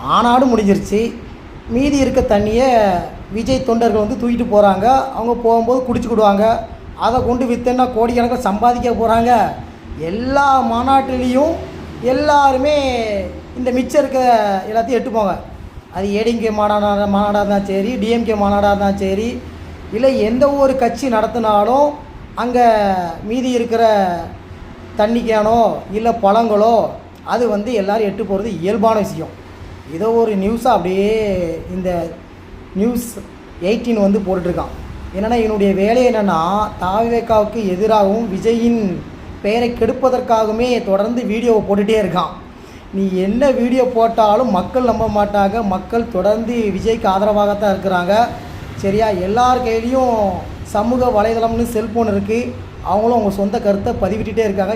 மாநாடு முடிஞ்சிருச்சு. மீதி இருக்க தண்ணியை விஜய் தொண்டர்கள் வந்து தூக்கிட்டு போகிறாங்க. அவங்க போகும்போது குடிச்சுக்கிடுவாங்க. அதை கொண்டு விற்றுன்னா கோடிக்கணக்கில் சம்பாதிக்க போகிறாங்க. எல்லா மாநாட்டிலையும் எல்லாருமே இந்த மிச்சம் இருக்க எல்லாத்தையும் எட்டுப்போங்க. அது ஏடிஎம்கே மாநாடாக இருந்தாலும் சரி, டிஎம்கே மாநாடாக இருந்தாலும் சரி, இல்லை எந்த ஒரு கட்சி நடத்தினாலும் அங்கே மீதி இருக்கிற தண்ணி கேனோ இல்லை பழங்களோ அது வந்து எல்லோரும் எட்டு போகிறது இயல்பான விஷயம். இதை ஒரு நியூஸாக அப்படியே இந்த நியூஸ் 18 வந்து போட்டுட்ருக்கான். என்னென்னா என்னுடைய வேலை என்னென்னா தாவேகாவுக்கு எதிராகவும் விஜயின் பெயரை கெடுப்பதற்காகவுமே தொடர்ந்து வீடியோவை போட்டுகிட்டே இருக்கான். நீ என்ன வீடியோ போட்டாலும் மக்கள் நம்ப மாட்டாங்க. மக்கள் தொடர்ந்து விஜய்க்கு ஆதரவாகத்தான் இருக்கிறாங்க. சரியா? எல்லார் கையிலையும் சமூக வலைதளம்னு செல்ஃபோன் இருக்குது. அவங்களும் அவங்க சொந்த கருத்தை பதிவிட்டுட்டே இருக்காங்க.